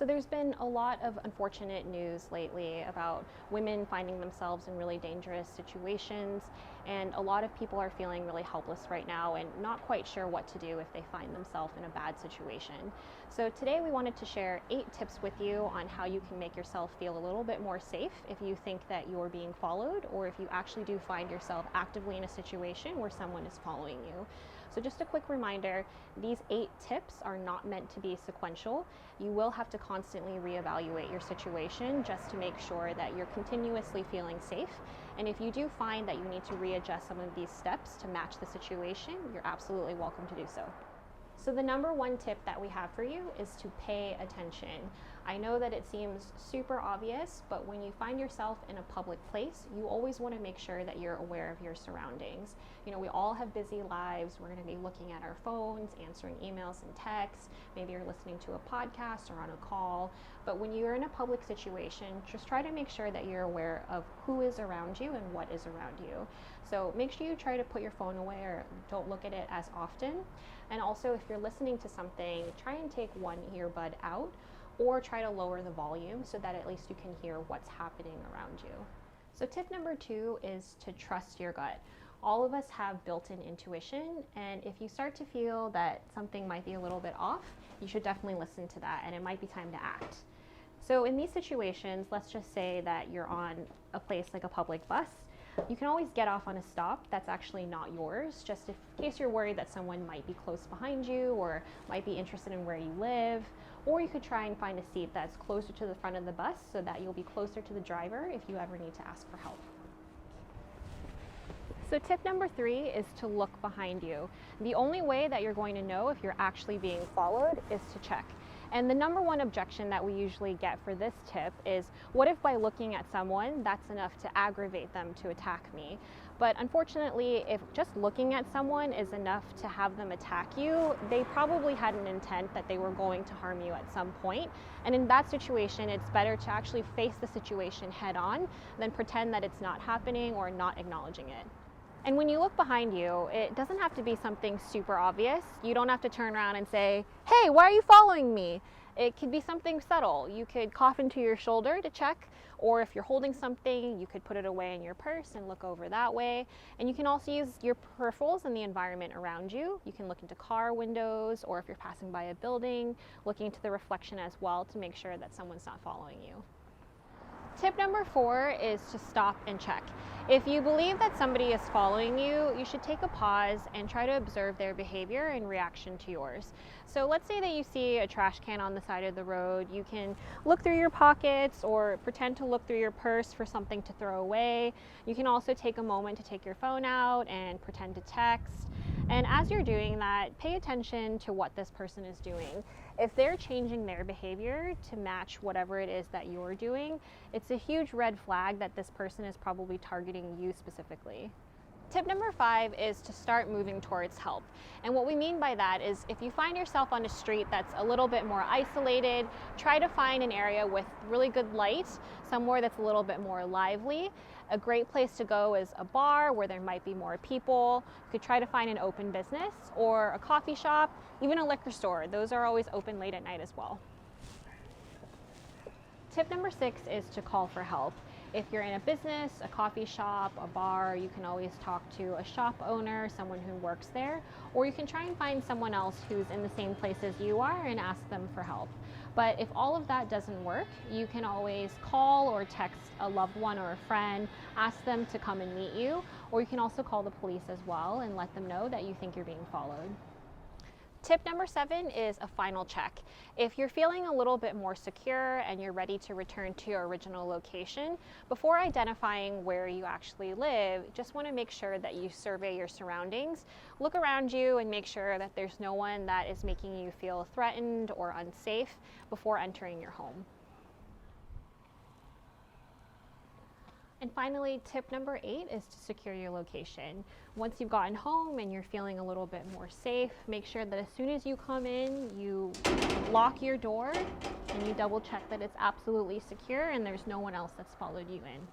So there's been a lot of unfortunate news lately about women finding themselves in really dangerous situations, and a lot of people are feeling really helpless right now and not quite sure what to do if they find themselves in a bad situation. So today we wanted to share 8 tips with you on how you can make yourself feel a little bit more safe if you think that you're being followed, or if you actually do find yourself actively in a situation where someone is following you. So just a quick reminder, these 8 tips are not meant to be sequential. You will have to constantly reevaluate your situation just to make sure that you're continuously feeling safe. And if you do find that you need to readjust some of these steps to match the situation, you're absolutely welcome to do so. So the number 1 tip that we have for you is to pay attention. I know that it seems super obvious, but when you find yourself in a public place, you always want to make sure that you're aware of your surroundings. You know, we all have busy lives. We're going to be looking at our phones, answering emails and texts. Maybe you're listening to a podcast or on a call. But when you're in a public situation, just try to make sure that you're aware of who is around you and what is around you. So make sure you try to put your phone away or don't look at it as often. And also, if you're listening to something, try and take one earbud out or try to lower the volume so that at least you can hear what's happening around you. So tip number 2 is to trust your gut. All of us have built-in intuition, and if you start to feel that something might be a little bit off, you should definitely listen to that, and it might be time to act. So in these situations, let's just say that you're on a place like a public bus. You can always get off on a stop that's actually not yours, just in case you're worried that someone might be close behind you or might be interested in where you live. Or you could try and find a seat that's closer to the front of the bus so that you'll be closer to the driver if you ever need to ask for help. So tip number 3 is to look behind you. The only way that you're going to know if you're actually being followed is to check. And the number 1 objection that we usually get for this tip is, what if by looking at someone, that's enough to aggravate them to attack me? But unfortunately, if just looking at someone is enough to have them attack you, they probably had an intent that they were going to harm you at some point. And in that situation, it's better to actually face the situation head on than pretend that it's not happening or not acknowledging it. And when you look behind you, it doesn't have to be something super obvious. You don't have to turn around and say, "Hey, why are you following me?" It could be something subtle. You could cough into your shoulder to check, or if you're holding something, you could put it away in your purse and look over that way. And you can also use your peripherals and the environment around you. You can look into car windows, or if you're passing by a building, looking into the reflection as well to make sure that someone's not following you. Tip number 4 is to stop and check. If you believe that somebody is following you, you should take a pause and try to observe their behavior in reaction to yours. So let's say that you see a trash can on the side of the road. You can look through your pockets or pretend to look through your purse for something to throw away. You can also take a moment to take your phone out and pretend to text. And as you're doing that, pay attention to what this person is doing. If they're changing their behavior to match whatever it is that you're doing, it's a huge red flag that this person is probably targeting you specifically. Tip number 5 is to start moving towards help. And what we mean by that is if you find yourself on a street that's a little bit more isolated, try to find an area with really good light, somewhere that's a little bit more lively. A great place to go is a bar where there might be more people. You could try to find an open business or a coffee shop, even a liquor store. Those are always open late at night as well. Tip number 6 is to call for help. If you're in a business, a coffee shop, a bar, you can always talk to a shop owner, someone who works there, or you can try and find someone else who's in the same place as you are and ask them for help. But if all of that doesn't work, you can always call or text a loved one or a friend, ask them to come and meet you, or you can also call the police as well and let them know that you think you're being followed. Tip number 7 is a final check. If you're feeling a little bit more secure and you're ready to return to your original location, before identifying where you actually live, just want to make sure that you survey your surroundings. Look around you and make sure that there's no one that is making you feel threatened or unsafe before entering your home. And finally, tip number 8 is to secure your location. Once you've gotten home and you're feeling a little bit more safe, make sure that as soon as you come in, you lock your door and you double check that it's absolutely secure and there's no one else that's followed you in.